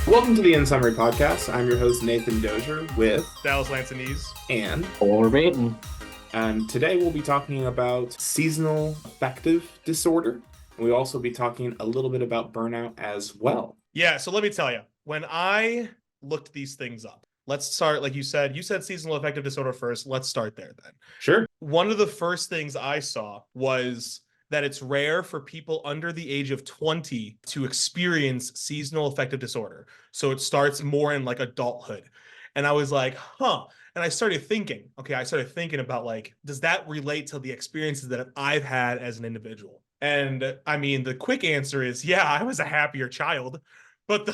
Welcome to the In Summary Podcast. I'm your host, Nathan Dozier, with Dallas Lansanese. and Or Baton. And today we'll be talking about seasonal affective disorder. We'll also be talking a little bit about burnout as well. Yeah, so let me tell you, when I looked these things up, let's start, like you said seasonal affective disorder first. Let's start there then. Sure. One of the first things I saw was that it's rare for people under the age of 20 to experience seasonal affective disorder. So it starts more in like adulthood. And I was like, huh. And I started thinking about like, does that relate to the experiences that I've had as an individual? And I mean, the quick answer is, yeah, I was a happier child. But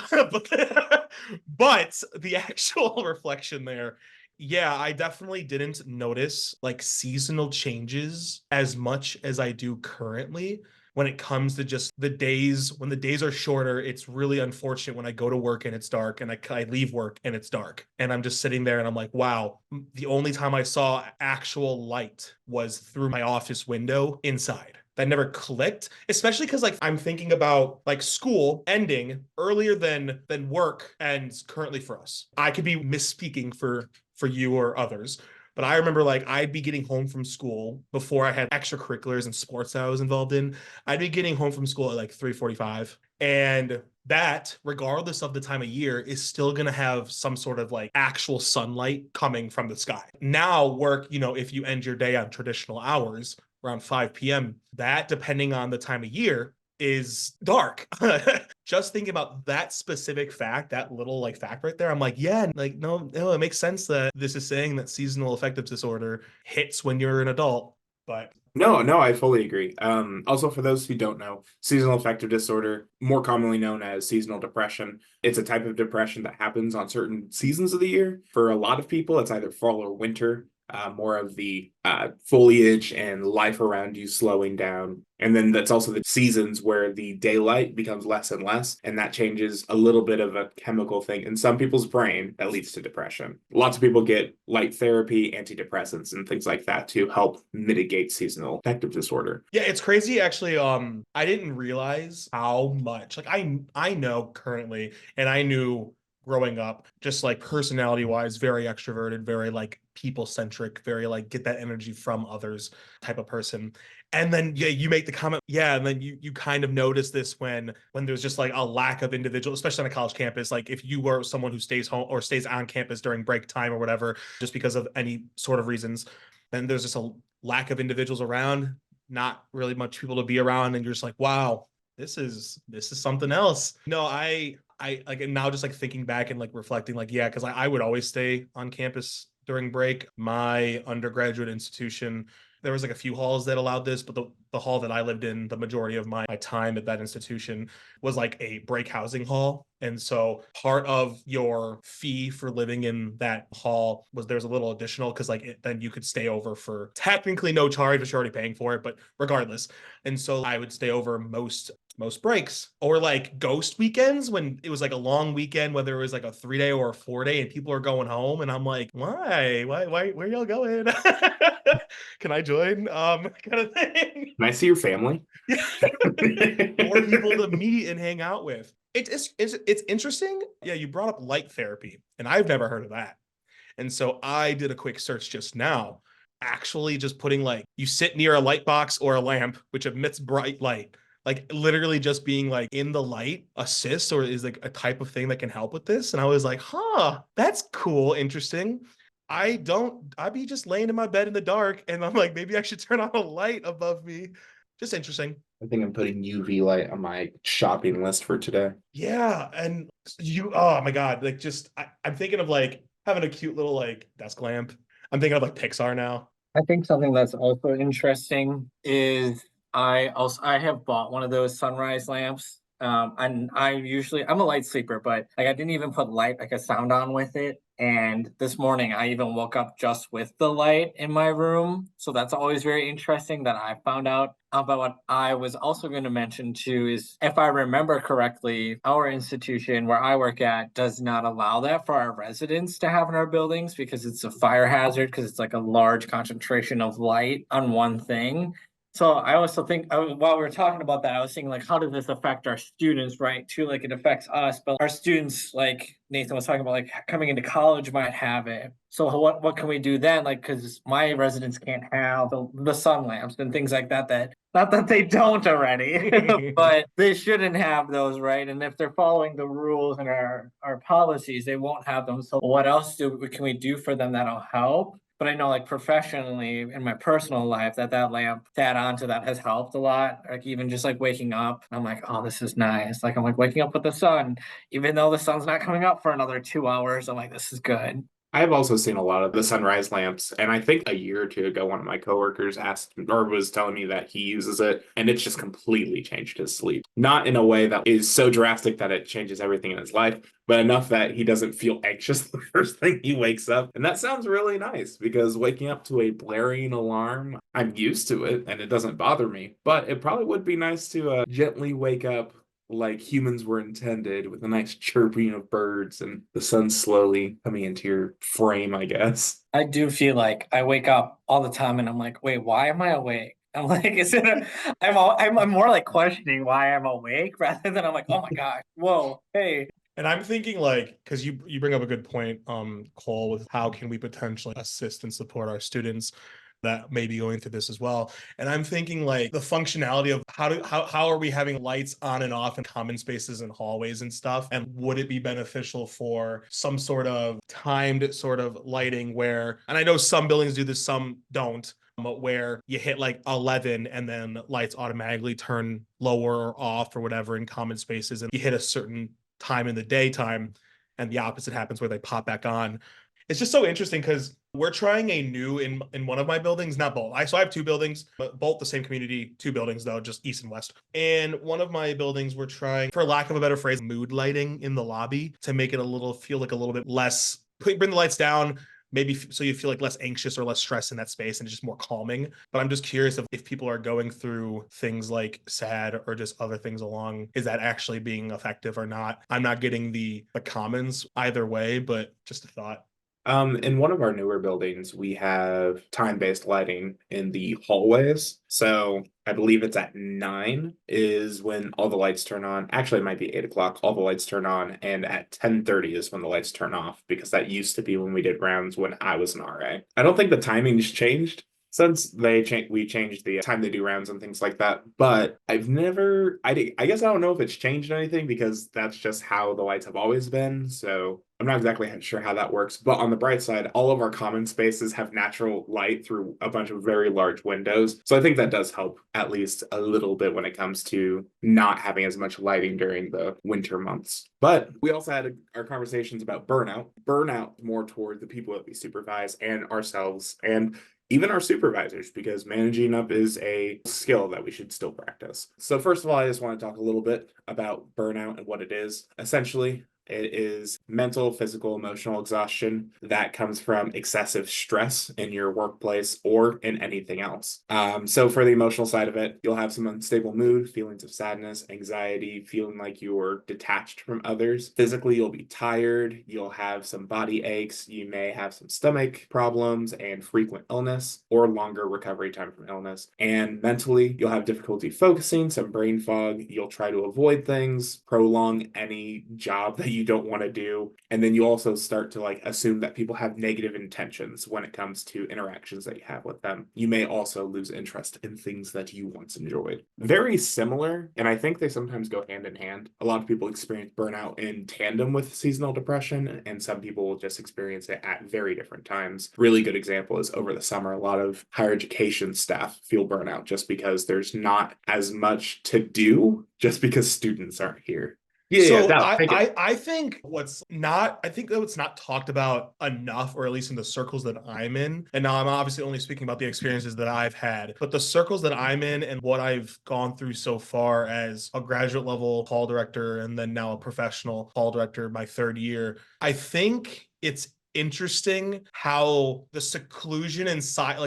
but the actual reflection there, yeah, I definitely didn't notice like seasonal changes as much as I do currently when it comes to just the days. When the days are shorter, it's really unfortunate when I go to work and it's dark, and I leave work and it's dark. And I'm just sitting there and I'm like, wow, the only time I saw actual light was through my office window inside. That never clicked, especially because like I'm thinking about like school ending earlier than work and currently for us. I could be misspeaking for you or others, but I remember like I'd be getting home from school before I had extracurriculars and sports that I was involved in. I'd be getting home from school at like 3:45, and that, regardless of the time of year, is still going to have some sort of like actual sunlight coming from the sky. Now work, if you end your day on traditional hours around 5 p.m., that, depending on the time of year, is dark. Just thinking about that specific fact, that little like fact right there, I'm like, yeah, like no, it makes sense that this is saying that seasonal affective disorder hits when you're an adult. But No, I fully agree. Also, for those who don't know, seasonal affective disorder, more commonly known as seasonal depression, it's a type of depression that happens on certain seasons of the year. For a lot of people, it's either fall or winter. More of the foliage and life around you slowing down. And then that's also the seasons where the daylight becomes less and less, and that changes a little bit of a chemical thing in some people's brain that leads to depression. Lots of people get light therapy, antidepressants, and things like that to help mitigate seasonal affective disorder. yeah, it's crazy actually. I didn't realize how much like I know currently, and I knew growing up, just like personality wise, very extroverted, very like people centric, very like get that energy from others type of person. And then yeah, you make the comment, yeah, and then you kind of notice this when there's just like a lack of individual, especially on a college campus. Like if you were someone who stays home or stays on campus during break time or whatever, just because of any sort of reasons, then there's just a lack of individuals around, not really much people to be around, and you're just like, wow, this is something else. No, I like, and now just like thinking back and like reflecting, like, yeah, because I would always stay on campus during break. My undergraduate institution, there was like a few halls that allowed this, but the hall that I lived in, the majority of my time at that institution was like a break housing hall. And so part of your fee for living in that hall was there's a little additional because like then you could stay over for technically no charge, but you're already paying for it, but regardless. And so I would stay over most breaks, or like ghost weekends when it was like a long weekend, whether it was like a 3-day or a 4-day and people are going home, and I'm like, why where y'all going? Can I join kind of thing? Can I see your family? More people to meet and hang out with. It's interesting. Yeah, you brought up light therapy, and I've never heard of that. And so I did a quick search just now, actually just putting like you sit near a light box or a lamp which emits bright light, like literally just being like in the light assists or is like a type of thing that can help with this. And I was like, huh, that's cool, interesting. I'd be just laying in my bed in the dark and I'm like, maybe I should turn on a light above me. Just interesting. I think I'm putting UV light on my shopping list for today. Yeah. And oh my God, like just I'm thinking of like having a cute little like desk lamp. I'm thinking of like Pixar now. I think something that's also interesting is I have bought one of those sunrise lamps. And I'm a light sleeper, but like I didn't even put light like a sound on with it. And this morning I even woke up just with the light in my room. So that's always very interesting that I found out. But what I was also going to mention too is, if I remember correctly, our institution where I work at does not allow that for our residents to have in our buildings because it's a fire hazard, because it's like a large concentration of light on one thing. So I also think while we were talking about that, I was thinking like, how does this affect our students, right? Too, like it affects us, but our students, like Nathan was talking about, like coming into college might have it. So what can we do then? Like, because my residents can't have the sun lamps and things like that. That not that they don't already, but they shouldn't have those, right? And if they're following the rules and our policies, they won't have them. So what else can we do for them that'll help? But I know, like professionally, in my personal life, that lamp to add on to that has helped a lot. Like even just like waking up, I'm like, oh, this is nice. Like I'm like waking up with the sun, even though the sun's not coming up for another 2 hours. I'm like, this is good. I've also seen a lot of the sunrise lamps, and I think a year or two ago, one of my coworkers asked or was telling me that he uses it, and it's just completely changed his sleep. Not in a way that is so drastic that it changes everything in his life, but enough that he doesn't feel anxious the first thing he wakes up. And that sounds really nice because waking up to a blaring alarm, I'm used to it and it doesn't bother me, but it probably would be nice to gently wake up like humans were intended, with a nice chirping of birds and the sun slowly coming into your frame, I guess. I do feel like I wake up all the time and I'm like, wait, why am I awake? I'm like, I'm more like questioning why I'm awake rather than I'm like, oh my gosh, whoa, hey. And I'm thinking like, because you bring up a good point, Cole, with how can we potentially assist and support our students that may be going through this as well. And I'm thinking like the functionality of how are we having lights on and off in common spaces and hallways and stuff? And would it be beneficial for some sort of timed sort of lighting where, and I know some buildings do this, some don't, but where you hit like 11 and then lights automatically turn lower or off or whatever in common spaces, and you hit a certain time in the daytime and the opposite happens where they pop back on. It's just so interesting because we're trying a new in one of my buildings, not both. I have two buildings, but both the same community, two buildings though, just east and west. And one of my buildings, we're trying, for lack of a better phrase, mood lighting in the lobby to make it feel like a little bit less, bring the lights down, maybe so you feel like less anxious or less stressed in that space and it's just more calming. But I'm just curious if people are going through things like SAD or just other things along, is that actually being effective or not? I'm not getting the commons either way, but just a thought. In one of our newer buildings, we have time-based lighting in the hallways. So I believe it's at 9 is when all the lights turn on. Actually, it might be 8 o'clock. All the lights turn on, and at 10:30 is when the lights turn off, because that used to be when we did rounds when I was an RA. I don't think the timing's changed since we changed the time they do rounds and things like that. But I've never, I guess I don't know if it's changed anything because that's just how the lights have always been. So I'm not exactly sure how that works. But on the bright side, all of our common spaces have natural light through a bunch of very large windows. So I think that does help at least a little bit when it comes to not having as much lighting during the winter months. But we also had our conversations about burnout. Burnout more toward the people that we supervise and ourselves and even our supervisors, because managing up is a skill that we should still practice. So first of all, I just want to talk a little bit about burnout and what it is. Essentially, it is mental, physical, emotional exhaustion that comes from excessive stress in your workplace or in anything else. So for the emotional side of it, you'll have some unstable mood, feelings of sadness, anxiety, feeling like you're detached from others. Physically, you'll be tired. You'll have some body aches. You may have some stomach problems and frequent illness or longer recovery time from illness. And mentally, you'll have difficulty focusing, some brain fog. You'll try to avoid things, prolong any job that you don't want to do. And then you also start to assume that people have negative intentions when it comes to interactions that you have with them. You may also lose interest in things that you once enjoyed. Very similar, and I think they sometimes go hand in hand. A lot of people experience burnout in tandem with seasonal depression, and some people will just experience it at very different times. Really good example is over the summer, a lot of higher education staff feel burnout just because there's not as much to do just because students aren't here. So I think I think that what's not talked about enough, or at least in the circles that I'm in, and now I'm obviously only speaking about the experiences that I've had, but the circles that I'm in and what I've gone through so far as a graduate level hall director and then now a professional hall director my third year, I think it's interesting how the seclusion and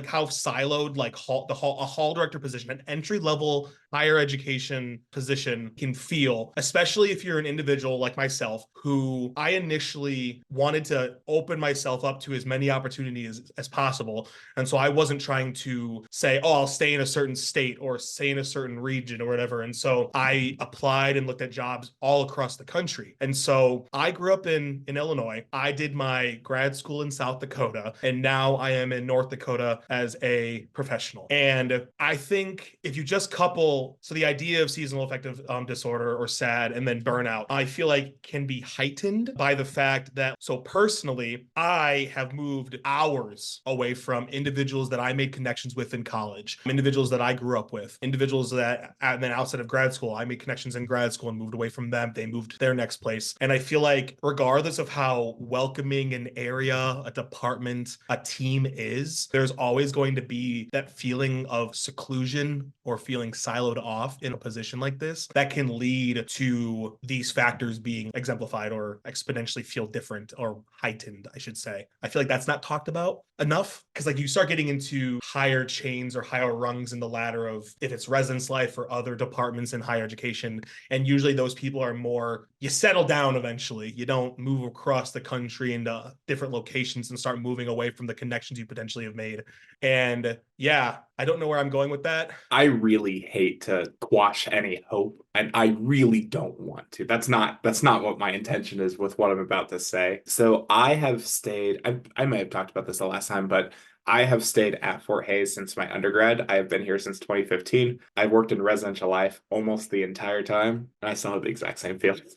how siloed a hall director position, an entry level higher education position can feel, especially if you're an individual like myself, who I initially wanted to open myself up to as many opportunities as possible. And so I wasn't trying to say, oh, I'll stay in a certain state or stay in a certain region or whatever. And so I applied and looked at jobs all across the country. And so I grew up in Illinois. I did my grad school in South Dakota, and now I am in North Dakota as a professional. And I think if you just couple, so the idea of seasonal affective disorder or SAD and then burnout, I feel like can be heightened by the fact that, so personally, I have moved hours away from individuals that I made connections with in college, individuals that I grew up with, individuals that, and then outside of grad school, I made connections in grad school and moved away from them. They moved to their next place. And I feel like regardless of how welcoming an area, a department, a team is, there's always going to be that feeling of seclusion or feeling siloed off in a position like this that can lead to these factors being exemplified or exponentially feel different or heightened, I should say. I feel like that's not talked about enough, because like you start getting into higher chains or higher rungs in the ladder of if it's residence life or other departments in higher education, and usually those people are more, you settle down eventually. You don't move across the country into different locations and start moving away from the connections you potentially have made. And yeah, I don't know where I'm going with that. I really hate to quash any hope, and I really don't want to. That's not what my intention is with what I'm about to say. So I have stayed, I may have talked about this the last time, but I have stayed at Fort Hays since my undergrad. I have been here since 2015. I've worked in residential life almost the entire time, and I still have the exact same feelings.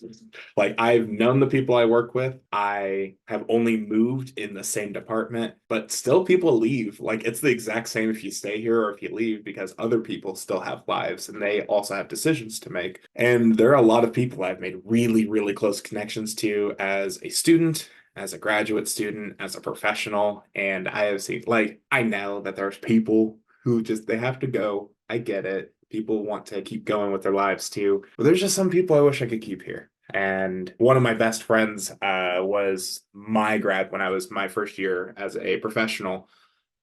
Like, I've known the people I work with. I have only moved in the same department, but still people leave. Like, it's the exact same if you stay here or if you leave, because other people still have lives and they also have decisions to make. And there are a lot of people I've made really, really close connections to as a student, as a graduate student, as a professional. And I have seen, like, I know that there's people who just, they have to go. I get it. People want to keep going with their lives too. But there's just some people I wish I could keep here. And one of my best friends was my grad when I was my first year as a professional.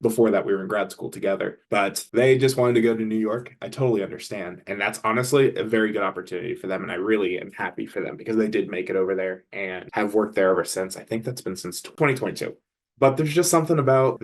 Before that, we were in grad school together, but they just wanted to go to New York. I totally understand. And that's honestly a very good opportunity for them. And I really am happy for them because they did make it over there and have worked there ever since. I think that's been since 2022. But there's just something about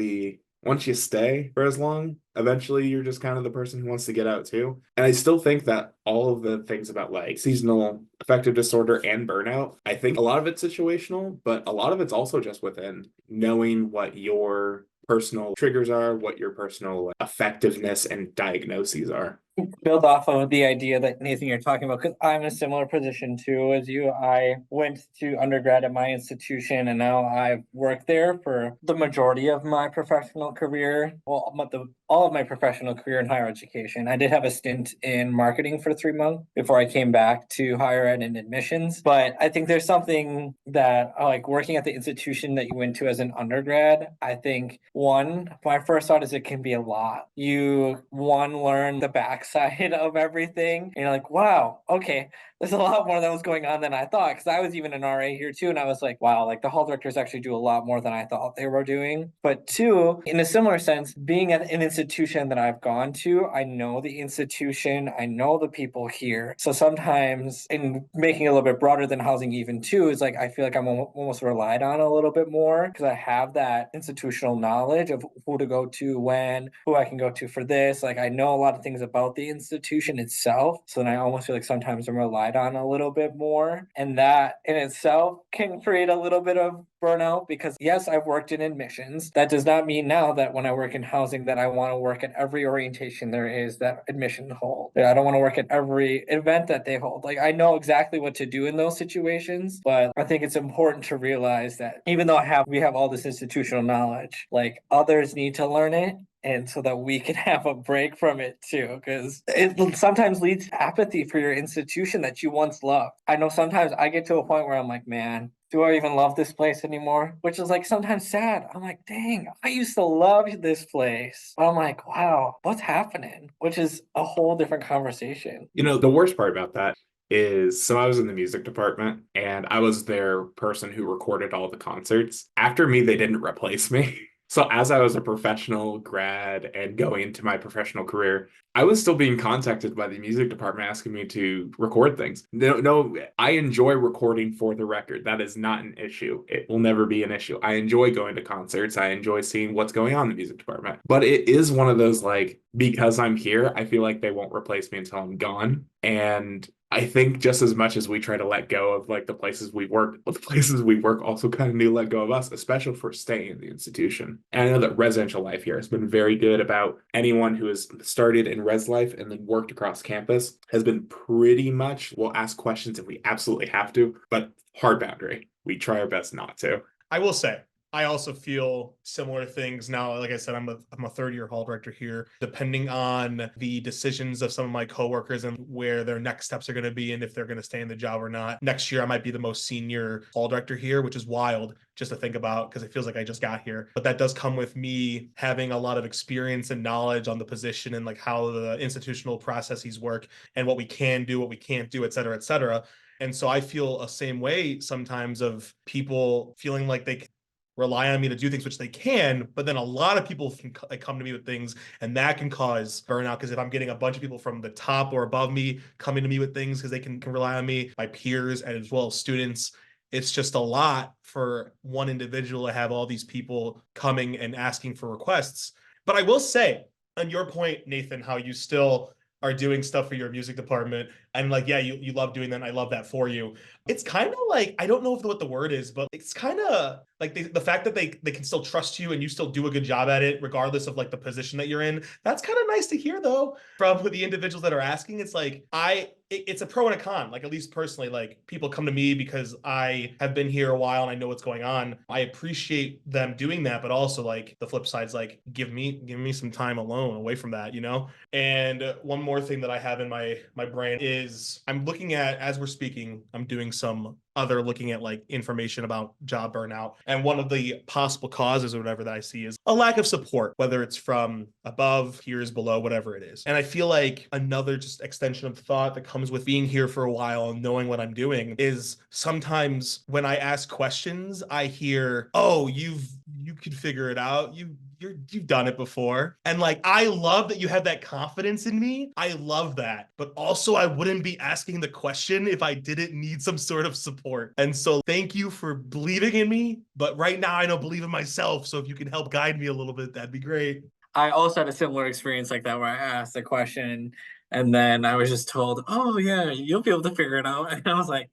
once you stay for as long, eventually you're just kind of the person who wants to get out too. And I still think that all of the things about like seasonal affective disorder and burnout, I think a lot of it's situational, but a lot of it's also just within knowing what your personal triggers are, what your personal effectiveness and diagnoses are. Build off of the idea that Nathan you're talking about, because I'm in a similar position too as you. I went to undergrad at my institution and now I've worked there for the majority of my professional career. Well, all of my professional career in higher education. I did have a stint in marketing for 3 months before I came back to higher ed and admissions. But I think there's something that like working at the institution that you went to as an undergrad. I think my first thought is it can be a lot. You learn the backside of everything. And you're like, wow, okay, there's a lot more that was going on than I thought. Because I was even an RA here too, and I was like, wow, like the hall directors actually do a lot more than I thought they were doing. But two, in a similar sense, being at an institution that I've gone to, I know the institution, I know the people here. So sometimes, in making it a little bit broader than housing even too, is like I feel like I'm almost relied on a little bit more because I have that institutional knowledge of who to go to when, who I can go to for this. Like I know a lot of things about the institution itself. So then I almost feel like sometimes I'm relied on a little bit more. And that in itself can create a little bit of burnout because yes, I've worked in admissions. That does not mean now that when I work in housing that I want to work at every orientation there is that admission hold. I don't want to work at every event that they hold. Like I know exactly what to do in those situations, but I think it's important to realize that even though we have all this institutional knowledge, like others need to learn it. And so that we can have a break from it too, because it sometimes leads to apathy for your institution that you once loved. I know sometimes I get to a point where I'm like, man, do I even love this place anymore? Which is like sometimes sad. I'm like, dang, I used to love this place. But I'm like, wow, what's happening? Which is a whole different conversation. You know, the worst part about that is, so I was in the music department and I was their person who recorded all the concerts. After me, they didn't replace me. So as I was a professional grad and going into my professional career, I was still being contacted by the music department asking me to record things. No, no, I enjoy recording for the record. That is not an issue. It will never be an issue. I enjoy going to concerts. I enjoy seeing what's going on in the music department. But it is one of those like, because I'm here, I feel like they won't replace me until I'm gone. And I think just as much as we try to let go of like the places we work, the places we work also kind of need to let go of us, especially for staying in the institution. And I know that residential life here has been very good about anyone who has started in res life and then worked across campus has been pretty much, we'll ask questions if we absolutely have to, but hard boundary. We try our best not to. I will say, I also feel similar things now. Like I said, I'm a third-year hall director here. Depending on the decisions of some of my coworkers and where their next steps are going to be and if they're going to stay in the job or not, next year I might be the most senior hall director here, which is wild just to think about because it feels like I just got here. But that does come with me having a lot of experience and knowledge on the position and like how the institutional processes work and what we can do, what we can't do, et cetera, et cetera. And so I feel a same way sometimes of people feeling like they rely on me to do things, which they can, but then a lot of people can come to me with things and that can cause burnout because if I'm getting a bunch of people from the top or above me coming to me with things because they can rely on me, my peers and as well as students, it's just a lot for one individual to have all these people coming and asking for requests. But I will say, on your point, Nathan, how you still are doing stuff for your music department and like, yeah, you love doing that. And I love that for you. It's kind of like, I don't know what the word is, but it's kind of like the fact that they can still trust you and you still do a good job at it, regardless of like the position that you're in. That's kind of nice to hear though, from the individuals that are asking. It's like, it's a pro and a con. Like at least personally, like people come to me because I have been here a while and I know what's going on. I appreciate them doing that, but also like the flip side's like, give me some time alone away from that, you know? And one more thing that I have in my brain is I'm looking at, as we're speaking, I'm doing some other looking at like information about job burnout. And one of the possible causes or whatever that I see is a lack of support, whether it's from above, peers, below, whatever it is. And I feel like another just extension of thought that comes with being here for a while and knowing what I'm doing is sometimes when I ask questions, I hear, oh, you could figure it out. You've done it before. And like, I love that you have that confidence in me. I love that. But also I wouldn't be asking the question if I didn't need some sort of support. And so thank you for believing in me. But right now I don't believe in myself. So if you can help guide me a little bit, that'd be great. I also had a similar experience like that where I asked a question and then I was just told, "Oh yeah, you'll be able to figure it out." And I was like,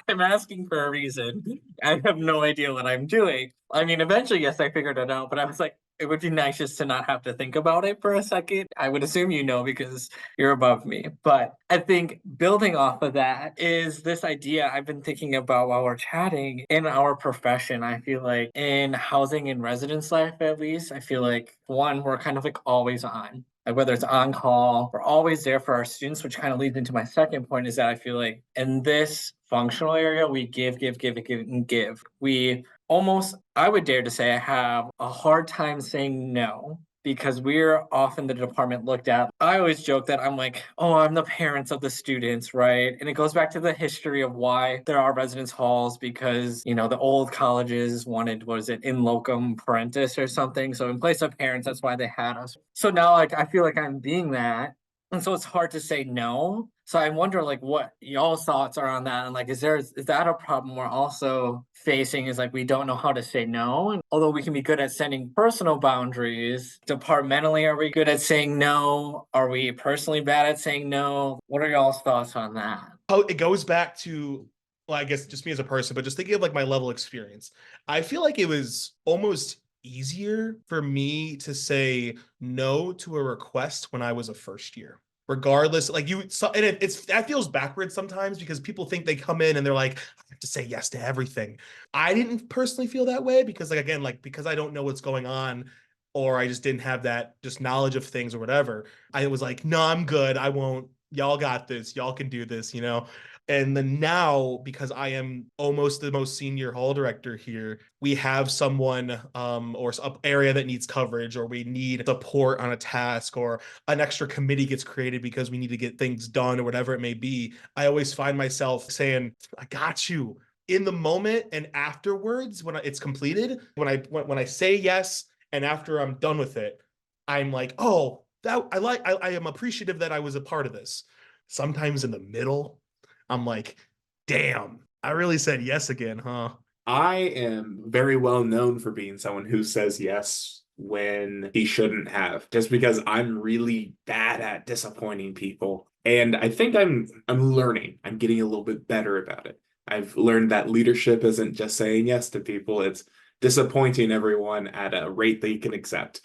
I'm asking for a reason. I have no idea what I'm doing." I mean, eventually, yes, I figured it out, but I was like, it would be nice just to not have to think about it for a second. I would assume you know because you're above me. But I think building off of that is this idea I've been thinking about while we're chatting in our profession. I feel like in housing and residence life, at least, I feel like one, we're kind of like always on. Like whether it's on call, we're always there for our students, which kind of leads into my second point is that I feel like in this functional area, we give, give, give, give, and give. We almost, I would dare to say, I have a hard time saying no because we're often the department looked at. I always joke that I'm like, oh, I'm the parents of the students, right? And it goes back to the history of why there are residence halls because, you know, the old colleges wanted, was it in locum parentis or something? So in place of parents, that's why they had us. So now, like, I feel like I'm being that. And so it's hard to say no. So I wonder like what y'all's thoughts are on that. And like, is that a problem we're also facing is like we don't know how to say no? And although we can be good at setting personal boundaries, departmentally, are we good at saying no? Are we personally bad at saying no? What are y'all's thoughts on that? Oh, it goes back to, well, I guess just me as a person, but just thinking of like my level of experience. I feel like it was almost easier for me to say no to a request when I was a first year. Regardless, like you so, and it's that feels backwards sometimes because people think they come in and they're like, I have to say yes to everything. I didn't personally feel that way because, like, again, like because I don't know what's going on, or I just didn't have that just knowledge of things or whatever. I was like, no, I'm good. I won't. Y'all got this. Y'all can do this, you know? And then now, because I am almost the most senior hall director here, we have someone or an area that needs coverage, or we need support on a task, or an extra committee gets created because we need to get things done, or whatever it may be. I always find myself saying, I got you. in the moment and afterwards, when it's completed, when I say yes, and after I'm done with it, I'm like, oh, that I am appreciative that I was a part of this. Sometimes in the middle, I'm like, damn, I really said yes again, huh? I am very well known for being someone who says yes when he shouldn't have, just because I'm really bad at disappointing people. And I think I'm learning. I'm getting a little bit better about it. I've learned that leadership isn't just saying yes to people, it's disappointing everyone at a rate that you can accept.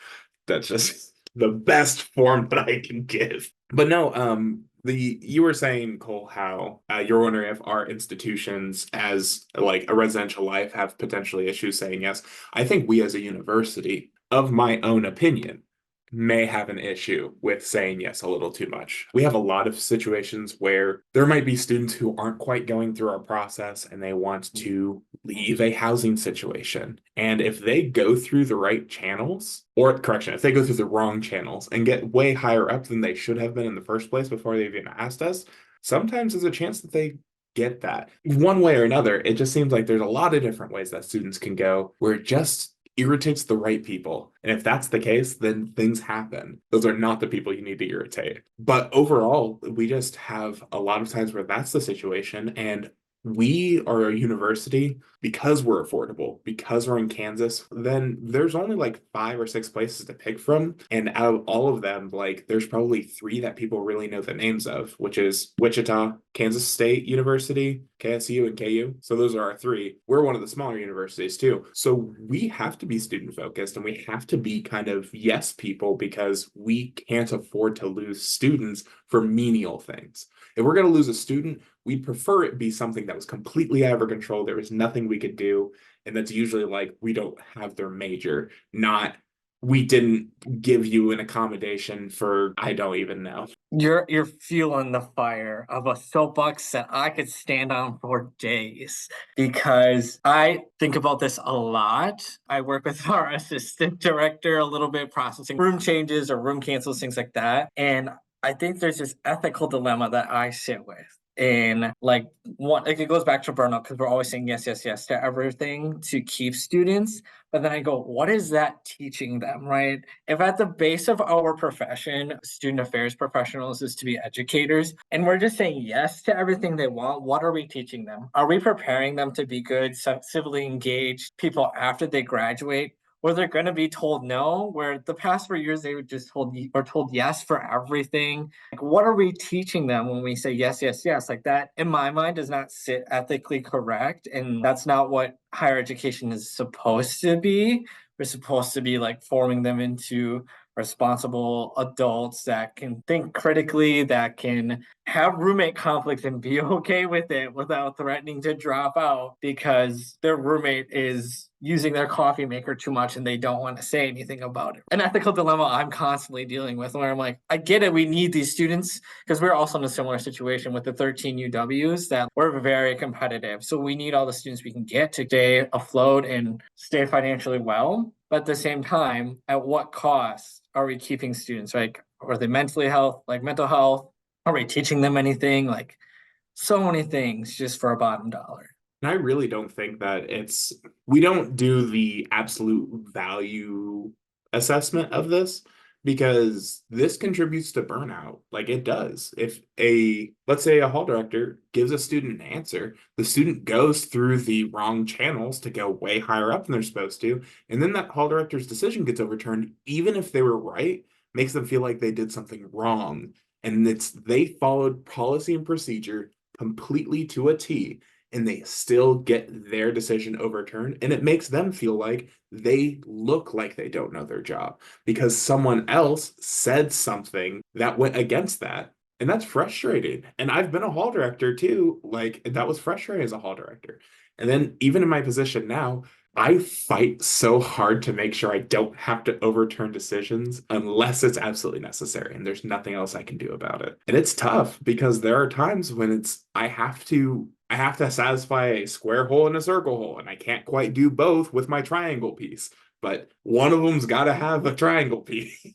That's just the best form that I can give. But no, the you were saying, Cole, how you're wondering if our institutions as like a residential life have potentially issues saying yes. I think we as a university, of my own opinion, may have an issue with saying yes a little too much. We have a lot of situations where there might be students who aren't quite going through our process and they want to leave a housing situation. And if they go through the right channels, or correction, if they go through the wrong channels and get way higher up than they should have been in the first place before they've even asked us, sometimes there's a chance that they get that. One way or another, it just seems like there's a lot of different ways that students can go where it just irritates the right people. And if that's the case, then things happen. Those are not the people you need to irritate. But overall, we just have a lot of times where that's the situation. And we are a university because we're affordable, because we're in Kansas, then there's only like 5 or 6 places to pick from. And out of all of them, like there's probably 3 that people really know the names of, which is Wichita, Kansas State University, KSU, and KU. So those are our 3. We're one of the smaller universities too. So we have to be student focused and we have to be kind of yes people because we can't afford to lose students for menial things. If we're going to lose a student, we'd prefer it be something that was completely out of our control. There was nothing we could do. And that's usually like, we don't have their major, not we didn't give you an accommodation for, I don't even know. You're fueling the fire of a soapbox that I could stand on for days because I think about this a lot. I work with our assistant director a little bit, processing room changes or room cancels, things like that. And I think there's this ethical dilemma that I sit with. And like it goes back to burnout because we're always saying yes, yes, yes to everything to keep students. But then I go, what is that teaching them, right? If at the base of our profession, student affairs professionals is to be educators, and we're just saying yes to everything they want, what are we teaching them? Are we preparing them to be good, civilly engaged people after they graduate? Where they're going to be told no, where the past 4 years they were just told yes for everything. Like, what are we teaching them when we say yes, yes, yes? Like that, in my mind, does not sit ethically correct, and that's not what higher education is supposed to be. We're supposed to be like forming them into responsible adults that can think critically, that can have roommate conflicts and be okay with it without threatening to drop out because their roommate is using their coffee maker too much and they don't want to say anything about it. An ethical dilemma I'm constantly dealing with where I'm like, I get it, we need these students because we're also in a similar situation with the 13 UWs that we're very competitive. So we need all the students we can get to stay afloat and stay financially well. But at the same time, at what cost are we keeping students? Like, are they mental health? Are we teaching them anything? Like, so many things just for a bottom dollar. And I really don't think that we don't do the absolute value assessment of this because this contributes to burnout. Like it does. If let's say a hall director gives a student an answer, the student goes through the wrong channels to go way higher up than they're supposed to. And then that hall director's decision gets overturned, even if they were right, makes them feel like they did something wrong. And they followed policy and procedure completely to a T and they still get their decision overturned. And it makes them feel like they look like they don't know their job because someone else said something that went against that. And that's frustrating. And I've been a hall director too. Like that was frustrating as a hall director. And then even in my position now, I fight so hard to make sure I don't have to overturn decisions unless it's absolutely necessary and there's nothing else I can do about it. And it's tough because there are times when I have to satisfy a square hole and a circle hole and I can't quite do both with my triangle piece, but one of them's got to have a triangle piece.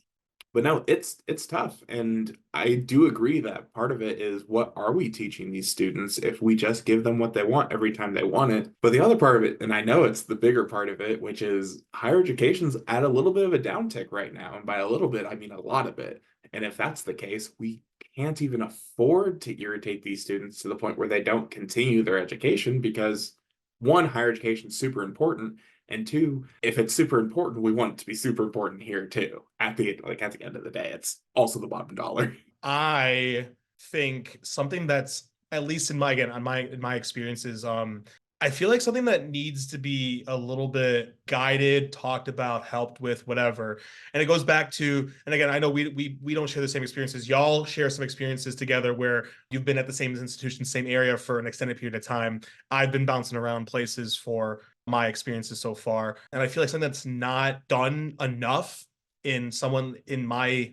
But no, it's tough. And I do agree that part of it is, what are we teaching these students if we just give them what they want every time they want it? But the other part of it, and I know it's the bigger part of it, which is higher education's at a little bit of a downtick right now. And by a little bit, I mean a lot of it. And if that's the case, we can't even afford to irritate these students to the point where they don't continue their education, because one, higher education is super important. And two, if it's super important, we want it to be super important here too. At the end of the day, it's also the bottom dollar. I think something that's, at least in my, again, on my in my experiences, I feel like something that needs to be a little bit guided, talked about, helped with, whatever. And it goes back to, and again, I know we don't share the same experiences. Y'all share some experiences together where you've been at the same institution, same area for an extended period of time. I've been bouncing around places for my experiences so far. And I feel like something that's not done enough in someone in my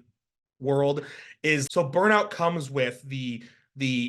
world is, so burnout comes with the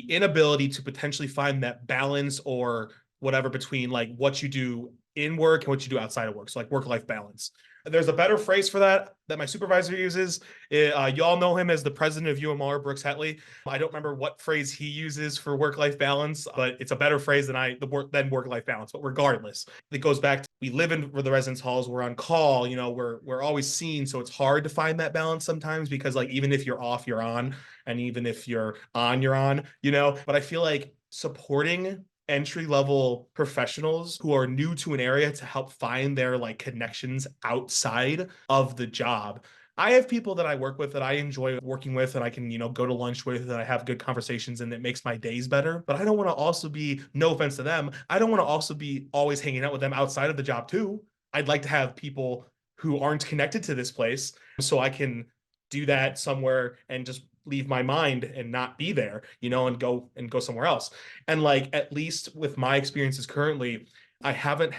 inability to potentially find that balance or whatever between like what you do in work and what you do outside of work. So like work-life balance. There's a better phrase for that my supervisor uses. Y'all know him as the president of UMR, Brooks Hetley. I don't remember what phrase he uses for work-life balance, but it's a better phrase than work-life balance. But regardless, it goes back to, we live in the residence halls. We're on call. You know, we're always seen, so it's hard to find that balance sometimes, because like even if you're off, you're on, and even if you're on, you're on. You know, but I feel like supporting entry-level professionals who are new to an area to help find their like connections outside of the job. I have people that I work with that I enjoy working with, and I can, go to lunch with, and I have good conversations, and it makes my days better. But I don't want to also be, no offense to them, I don't want to also be always hanging out with them outside of the job too. I'd like to have people who aren't connected to this place so I can do that somewhere and just leave my mind and not be there, and go somewhere else. And like, at least with my experiences currently, I haven't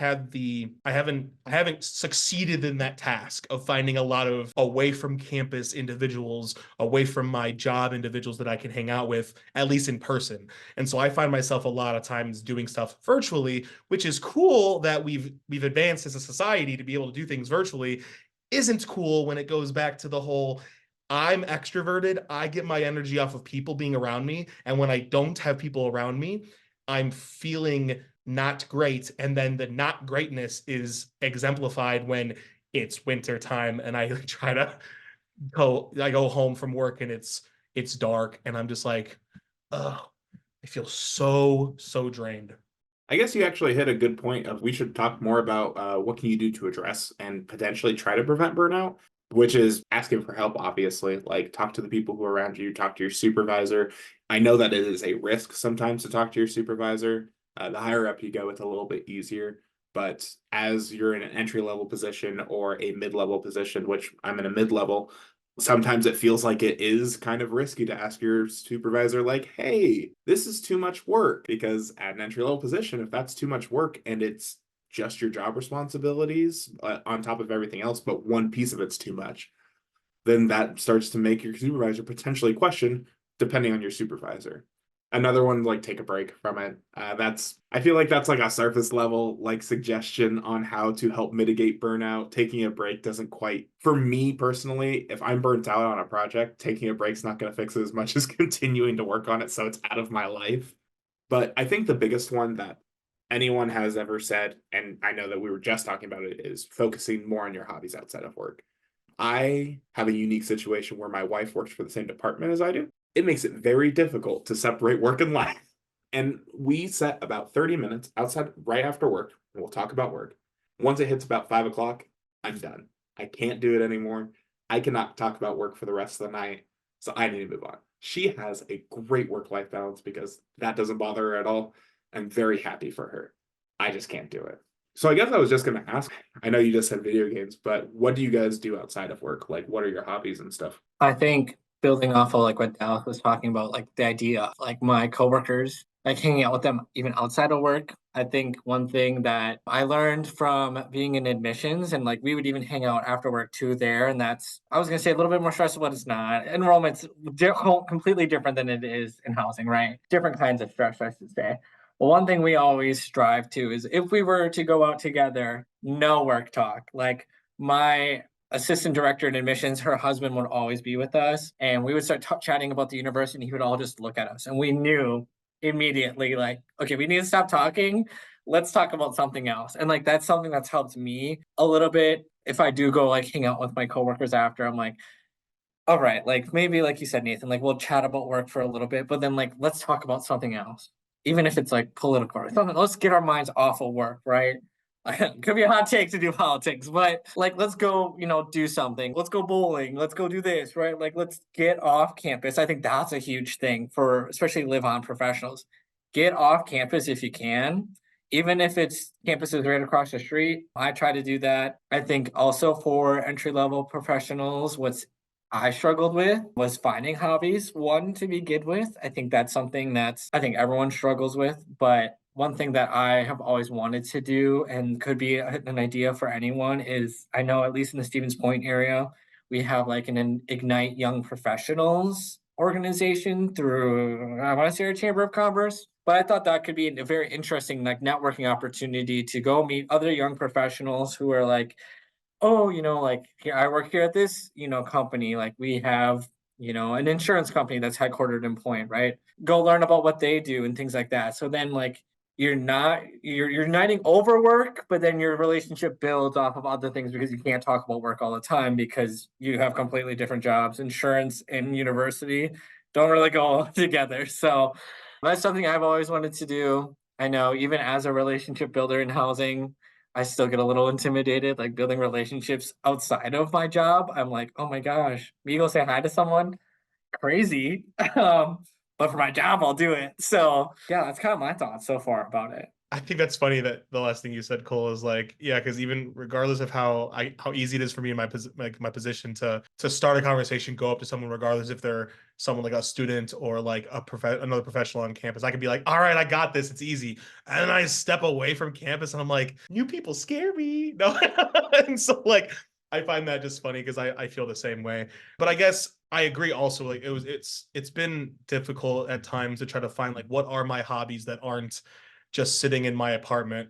succeeded in that task of finding a lot of away from campus individuals, away from my job individuals that I can hang out with, at least in person. And so I find myself a lot of times doing stuff virtually, which is cool that we've advanced as a society to be able to do things virtually. Isn't cool when it goes back to the whole, I'm extroverted. I get my energy off of people being around me. And when I don't have people around me, I'm feeling not great. And then the not greatness is exemplified when it's winter time and I go home from work and it's dark and I'm just like, oh, I feel so drained. I guess you actually hit a good point of, we should talk more about what can you do to address and potentially try to prevent burnout, which is asking for help, obviously. Like, talk to the people who are around you, talk to your supervisor. I know that it is a risk sometimes to talk to your supervisor. The higher up you go, it's a little bit easier. But as you're in an entry-level position or a mid-level position, which I'm in a mid-level, sometimes it feels like it is kind of risky to ask your supervisor, like, hey, this is too much work. Because at an entry-level position, if that's too much work and it's just your job responsibilities on top of everything else, but one piece of it's too much, then that starts to make your supervisor potentially question, depending on your supervisor. Another one, like, take a break from it. I feel like that's like a surface level like suggestion on how to help mitigate burnout. Taking a break doesn't quite, for me personally, if I'm burnt out on a project, taking a break's not going to fix it as much as continuing to work on it so it's out of my life. But I think the biggest one that anyone has ever said, and I know that we were just talking about it, is focusing more on your hobbies outside of work. I have a unique situation where my wife works for the same department as I do. It makes it very difficult to separate work and life. And we set about 30 minutes outside right after work, and we'll talk about work. Once it hits about 5 o'clock, I'm done. I can't do it anymore. I cannot talk about work for the rest of the night. So I need to move on. She has a great work-life balance because that doesn't bother her at all. I'm very happy for her. I just can't do it. So I guess I was just going to ask, I know you just said video games, but what do you guys do outside of work? Like, what are your hobbies and stuff? I think building off of like what Dallas was talking about, like the idea of like my coworkers, like hanging out with them even outside of work. I think one thing that I learned from being in admissions, and like we would even hang out after work too there. And that's, I was going to say, a little bit more stressful, but it's not. Enrollment's completely different than it is in housing, right? Different kinds of stress, I should say. Well, one thing we always strive to is, if we were to go out together, no work talk. Like, my assistant director in admissions, her husband would always be with us, and we would start chatting about the university, and he would all just look at us, and we knew immediately, like, okay, we need to stop talking. Let's talk about something else. And like that's something that's helped me a little bit. If I do go like hang out with my coworkers after, I'm like, all right, like maybe like you said, Nathan, like we'll chat about work for a little bit, but then like let's talk about something else. Even if it's like political or something, let's get our minds off of work, right? Could be a hot take to do politics, but like let's go, do something. Let's go bowling. Let's go do this, right? Like let's get off campus. I think that's a huge thing for especially live on professionals. Get off campus if you can. Even if it's campuses right across the street, I try to do that. I think also for entry level professionals, what's I struggled with was finding hobbies, one to begin with. I think that's something I think everyone struggles with. But one thing that I have always wanted to do and could be an idea for anyone is I know, at least in the Stevens Point area, we have like an Ignite Young Professionals organization through, I want to say, our Chamber of Commerce. But I thought that could be a very interesting like networking opportunity to go meet other young professionals who are like, oh, like here I work here at this, company. Like we have, an insurance company that's headquartered in Point, right? Go learn about what they do and things like that. So then like you're uniting over work, but then your relationship builds off of other things because you can't talk about work all the time because you have completely different jobs. Insurance and university don't really go together. So that's something I've always wanted to do. I know even as a relationship builder in housing, I still get a little intimidated, like building relationships outside of my job. I'm like, oh my gosh, me go say hi to someone, crazy. But for my job, I'll do it. So yeah, that's kind of my thoughts so far about it. I think that's funny that the last thing you said, Cole, is like, yeah, because even regardless of how easy it is for me in my position to start a conversation, go up to someone, regardless if they're someone like a student or like another professional on campus, I could be like, all right, I got this, it's easy. And then I step away from campus and I'm like, you people scare me. No, and so like I find that just funny because I feel the same way. But I guess I agree also, like it's been difficult at times to try to find like what are my hobbies that aren't just sitting in my apartment,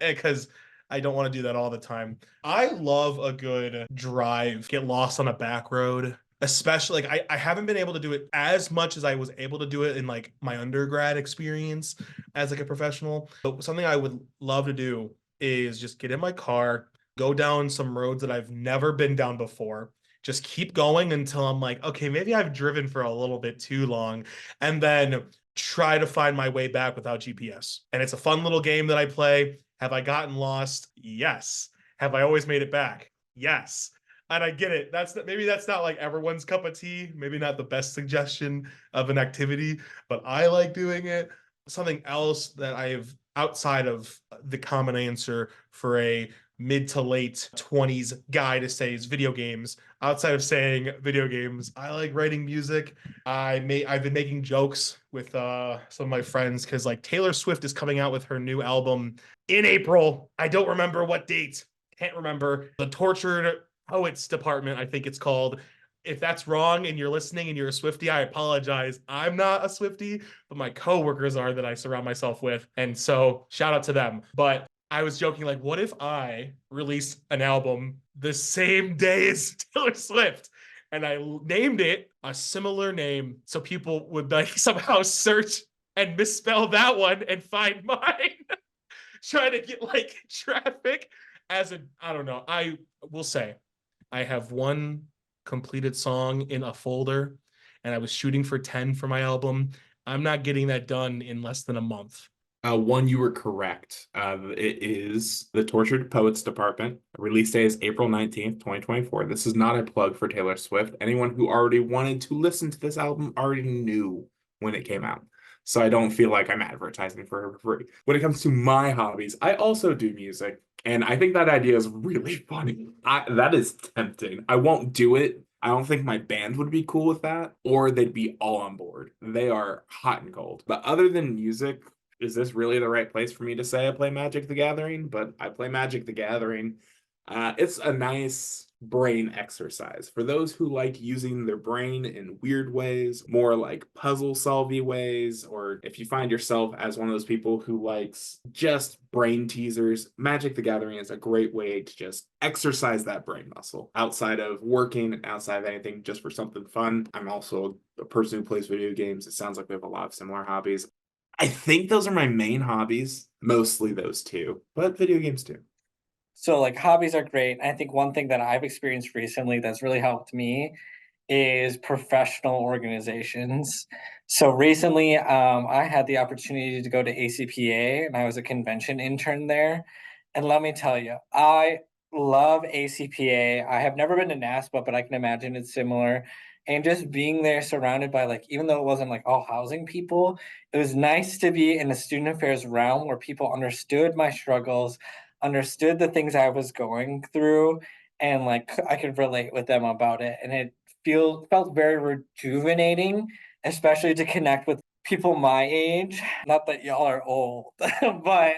because I don't want to do that all the time. I love a good drive, get lost on a back road. Especially like I haven't been able to do it as much as I was able to do it in like my undergrad experience as like a professional. But something I would love to do is just get in my car, go down some roads that I've never been down before. Just keep going until I'm like, okay, maybe I've driven for a little bit too long. And then try to find my way back without GPS. And it's a fun little game that I play. Have I gotten lost? Yes. Have I always made it back? Yes. And I get it. Maybe that's not like everyone's cup of tea. Maybe not the best suggestion of an activity, but I like doing it. Something else that I have outside of the common answer for a mid to late 20s guy to say is video games. Outside of saying video games, I like writing music. I've been making jokes with some of my friends because like Taylor Swift is coming out with her new album in April. I don't remember what date. Can't remember. The Tortured Poets Department, I think it's called. If that's wrong and you're listening and you're a Swiftie, I apologize. I'm not a Swiftie, but my coworkers are that I surround myself with. And so shout out to them. But I was joking, like, what if I released an album the same day as Taylor Swift? And I named it a similar name so people would like somehow search and misspell that one and find mine. Trying to get like traffic I don't know. I will say I have one completed song in a folder and I was shooting for 10 for my album. I'm not getting that done in less than a month. One, you were correct. It is the Tortured Poets Department. Release day is April 19th, 2024. This is not a plug for Taylor Swift. Anyone who already wanted to listen to this album already knew when it came out. So I don't feel like I'm advertising for her for free. When it comes to my hobbies, I also do music. And I think that idea is really funny. That is tempting. I won't do it. I don't think my band would be cool with that, or they'd be all on board. They are hot and cold. But other than music, is this really the right place for me to say I play Magic the Gathering? But I play Magic the Gathering. It's a nice brain exercise. For those who like using their brain in weird ways, more like puzzle solving ways, or if you find yourself as one of those people who likes just brain teasers, Magic the Gathering is a great way to just exercise that brain muscle outside of working and outside of anything, just for something fun. I'm also a person who plays video games. It sounds like we have a lot of similar hobbies. I think those are my main hobbies, mostly those two, but video games too. So like hobbies are great. I think one thing that I've experienced recently that's really helped me is professional organizations. So recently, I had the opportunity to go to ACPA and I was a convention intern there. And let me tell you, I love ACPA. I have never been to NASPA, but I can imagine it's similar. And just being there surrounded by like, even though it wasn't like all housing people, it was nice to be in a student affairs realm where people understood my struggles, understood the things I was going through, and like I could relate with them about it. And it felt very rejuvenating, especially to connect with people my age. Not that y'all are old, but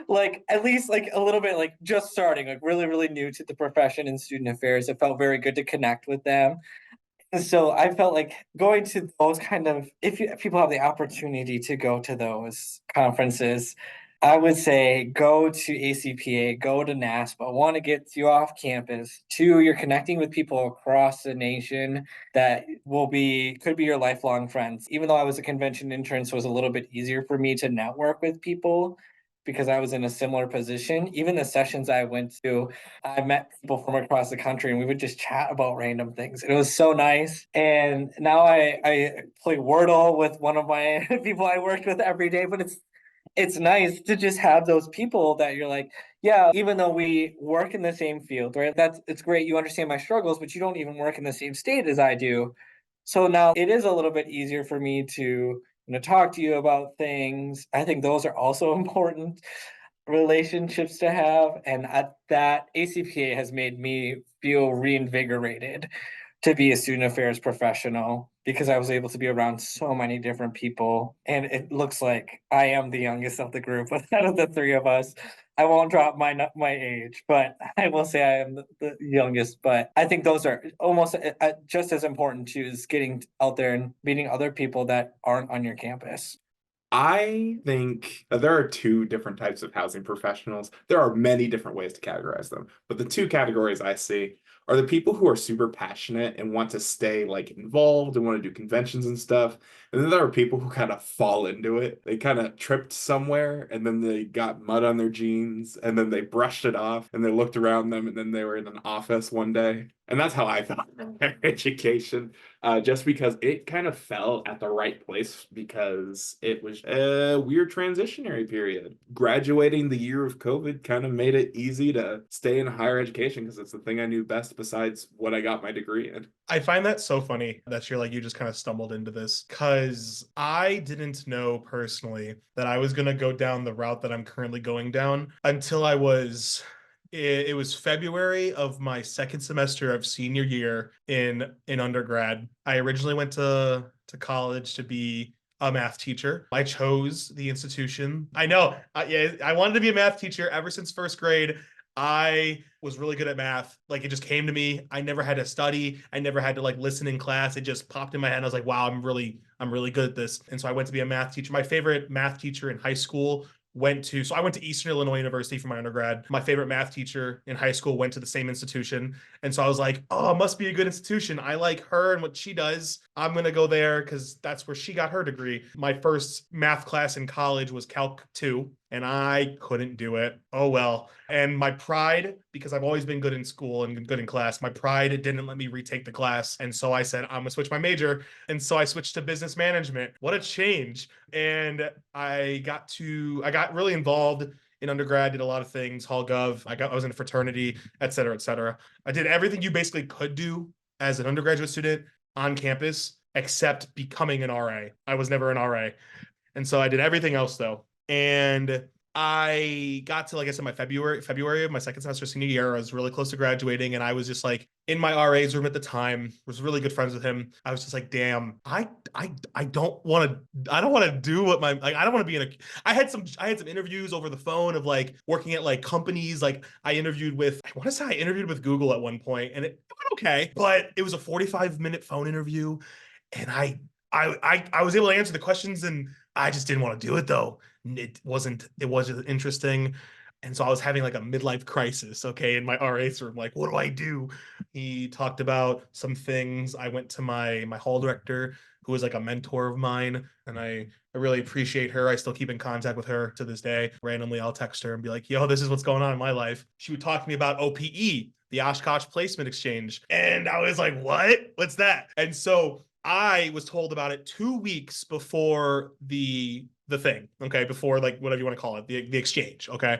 like at least like a little bit like just starting, like really, really new to the profession in student affairs. It felt very good to connect with them. And so I felt like going to those kind of, if people have the opportunity to go to those conferences, I would say go to ACPA, go to NASPA. Want to get you off campus. Two, you're connecting with people across the nation that could be your lifelong friends. Even though I was a convention intern, so it was a little bit easier for me to network with people because I was in a similar position. Even the sessions I went to, I met people from across the country and we would just chat about random things. It was so nice. And now I play Wordle with one of my people I worked with every day, but it's nice to just have those people that you're like, yeah, even though we work in the same field, right? It's great. You understand my struggles, but you don't even work in the same state as I do. So now it is a little bit easier for me to, talk to you about things. I think those are also important relationships to have. And at that ACPA has made me feel reinvigorated to be a student affairs professional because I was able to be around so many different people. And it looks like I am the youngest of the group out of the three of us. I won't drop my age, but I will say I am the youngest. But I think those are almost just as important too, is getting out there and meeting other people that aren't on your campus. I think there are two different types of housing professionals. There are many different ways to categorize them, but the two categories I see are the people who are super passionate and want to stay like involved and want to do conventions and stuff. And then there are people who kind of fall into it. They kind of tripped somewhere and then they got mud on their jeans and then they brushed it off and they looked around them and then they were in an office one day. And that's how I felt in education, just because it kind of fell at the right place because it was a weird transitionary period. Graduating the year of COVID kind of made it easy to stay in higher education because it's the thing I knew best besides what I got my degree in. I find that so funny that you're like, you just kind of stumbled into this because I didn't know personally that I was going to go down the route that I'm currently going down until it was February of my second semester of senior year in undergrad. I originally went to college to be a math teacher. I chose the institution. I know, yeah, I wanted to be a math teacher ever since first grade. I was really good at math. Like it just came to me. I never had to study. I never had to like listen in class. It just popped in my head. I was like, wow, I'm really good at this. And so I went to be a math teacher. My favorite math teacher in high school so I went to Eastern Illinois University for my undergrad. My favorite math teacher in high school went to the same institution. And so I was like, oh, it must be a good institution. I like her and what she does. I'm going to go there because that's where she got her degree. My first math class in college was Calc 2, and I couldn't do it. Oh, well. And my pride, because I've always been good in school and good in class, my pride didn't let me retake the class. And so I said, I'm going to switch my major. And so I switched to business management. What a change. And I got really involved in undergrad, did a lot of things, Hall Gov. I was in a fraternity, et cetera, et cetera. I did everything you basically could do as an undergraduate student on campus, except becoming an RA. I was never an RA. And so I did everything else though. And I got to, like I said, my February of my second semester senior year. I was really close to graduating, and I was just like in my RA's room at the time. Was really good friends with him. I was just like, damn, I don't want to do what my like I don't want to be in a. I had some interviews over the phone of like working at like companies. Like I interviewed with, I want to say I interviewed with Google at one point, and it went okay, but it was a 45-minute phone interview, and I was able to answer the questions, and I just didn't want to do it though. It wasn't interesting. And so I was having like a midlife crisis, okay, in my RA's room. Like, what do I do? He talked about some things. I went to my hall director, who was like a mentor of mine, and I really appreciate her. I still keep in contact with her to this day. Randomly, I'll text her and be like, yo, this is what's going on in my life. She would talk to me about OPE, the Oshkosh Placement Exchange. And I was like, what? What's that? And so I was told about it 2 weeks before the thing, okay, before like whatever you want to call it, the exchange, okay.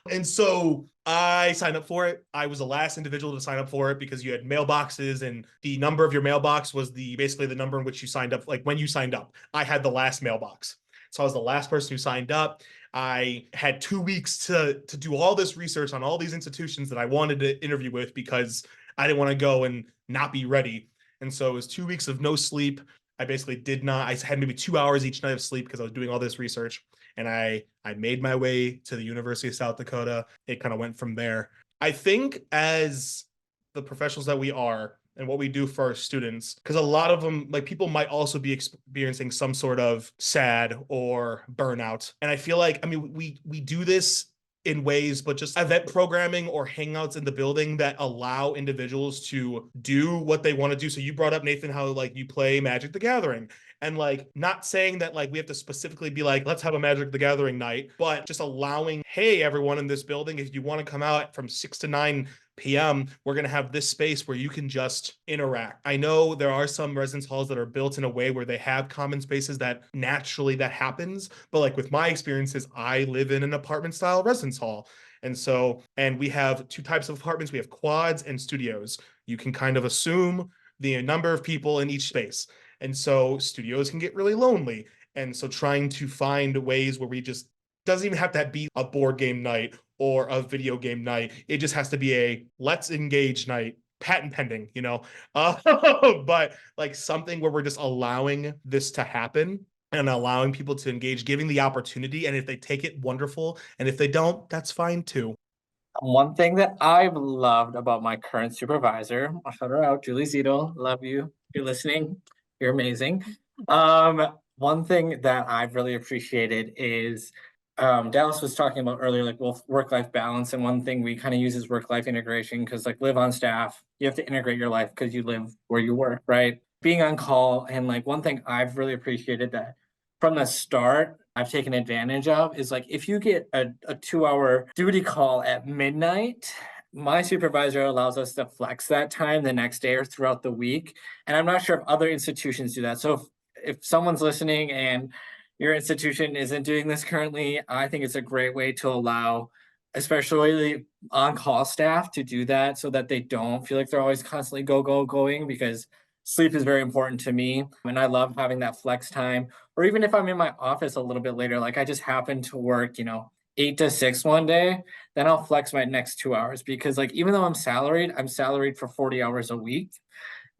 And so I signed up for it. I was the last individual to sign up for it because you had mailboxes, and the number of your mailbox was basically the number in which you signed up. Like when you signed up, I had the last mailbox, so I was the last person who signed up. I had 2 weeks to do all this research on all these institutions that I wanted to interview with because I didn't want to go and not be ready. And so it was 2 weeks of no sleep. I basically did not, I had maybe 2 hours each night of sleep because I was doing all this research. And I made my way to the University of South Dakota. It kind of went from there. I think as the professionals that we are and what we do for our students, because a lot of them, like people might also be experiencing some sort of SAD or burnout. And I feel like, I mean, we do this in ways, but just event programming or hangouts in the building that allow individuals to do what they want to do. So you brought up, Nathan, how like you play Magic the Gathering, and like not saying that like we have to specifically be like, let's have a Magic the Gathering night, but just allowing, hey, everyone in this building, if you want to come out from 6 to 9 p.m., we're going to have this space where you can just interact. I know there are some residence halls that are built in a way where they have common spaces that naturally that happens. But like with my experiences, I live in an apartment style residence hall. And so, and we have two types of apartments. We have quads and studios. You can kind of assume the number of people in each space. And so studios can get really lonely. And so trying to find ways where we just doesn't even have to be a board game night or a video game night. It just has to be a let's engage night, patent pending, you know, but like something where we're just allowing this to happen and allowing people to engage, giving the opportunity. And if they take it, wonderful. And if they don't, that's fine too. One thing that I've loved about my current supervisor, I'll shout her out, Julie Zito, love you. If you're listening, you're amazing. One thing that I've really appreciated is Dallas was talking about earlier, like work-life balance, and one thing we kind of use is work-life integration because like live on staff, you have to integrate your life because you live where you work, right? Being on call, and like one thing I've really appreciated that from the start I've taken advantage of is like if you get a 2 hour duty call at midnight, my supervisor allows us to flex that time the next day or throughout the week. And I'm not sure if other institutions do that. So if someone's listening and your institution isn't doing this currently, I think it's a great way to allow, especially on-call staff, to do that so that they don't feel like they're always constantly going, because sleep is very important to me. And I love having that flex time. Or even if I'm in my office a little bit later, like I just happen to work, 8 to 6 one day, then I'll flex my next 2 hours because like even though I'm salaried for 40 hours a week,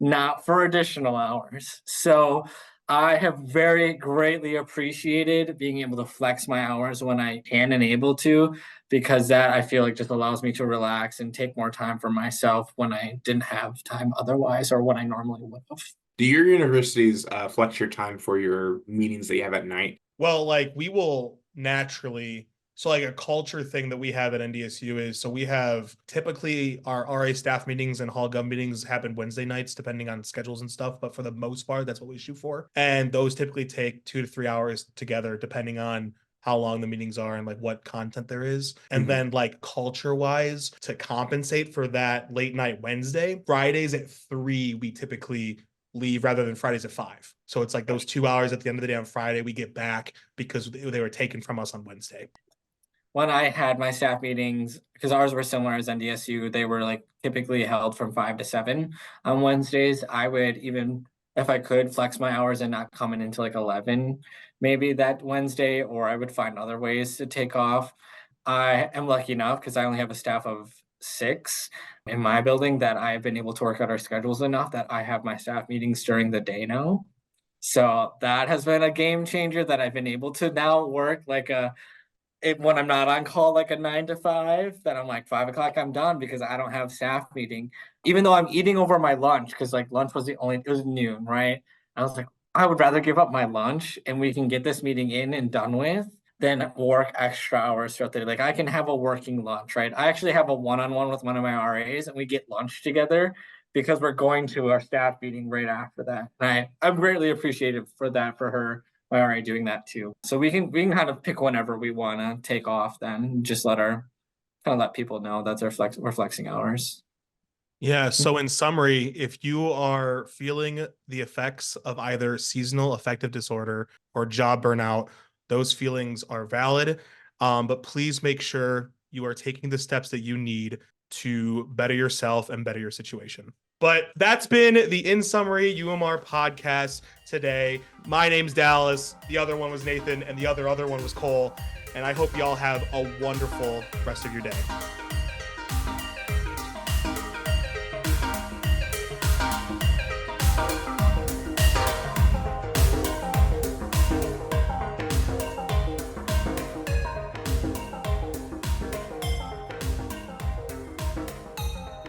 not for additional hours. So I have very greatly appreciated being able to flex my hours when I can and able to, because that I feel like just allows me to relax and take more time for myself when I didn't have time otherwise or when I normally would have. Do your universities flex your time for your meetings that you have at night? Well, like we will naturally, so like a culture thing that we have at NDSU is, so we have typically our RA staff meetings and hall gov meetings happen Wednesday nights, depending on schedules and stuff. But for the most part, that's what we shoot for. And those typically take 2 to 3 hours together, depending on how long the meetings are and like what content there is. And then like culture wise, to compensate for that late night Wednesday, Fridays at 3, we typically leave rather than Fridays at 5. So it's like those 2 hours at the end of the day on Friday, we get back because they were taken from us on Wednesday. When I had my staff meetings, because ours were similar as NDSU, they were like typically held from 5 to 7 on Wednesdays. I would even if I could flex my hours and not coming into like 11 maybe that Wednesday, or I would find other ways to take off. I am lucky enough because I only have a staff of 6 in my building that I've been able to work out our schedules enough that I have my staff meetings during the day now. So that has been a game changer that I've been able to now work like when I'm not on call like a 9 to 5, that I'm like 5 o'clock I'm done because I don't have staff meeting. Even though I'm eating over my lunch, because like lunch was it was noon, right? I was like, I would rather give up my lunch and we can get this meeting in and done with than work extra hours throughout the day. Like I can have a working lunch, right? I actually have a one-on-one with one of my RAs and we get lunch together because we're going to our staff meeting right after that. And I'm greatly appreciative for that for her, my RA doing that too. So we can kind of pick whenever we want to take off, then just let people know that's we're flexing hours. Yeah. So in summary, if you are feeling the effects of either seasonal affective disorder or job burnout, those feelings are valid. But please make sure you are taking the steps that you need to better yourself and better your situation. But that's been the In Summary UMR podcast today. My name's Dallas. The other one was Nathan, and the other one was Cole. And I hope y'all have a wonderful rest of your day.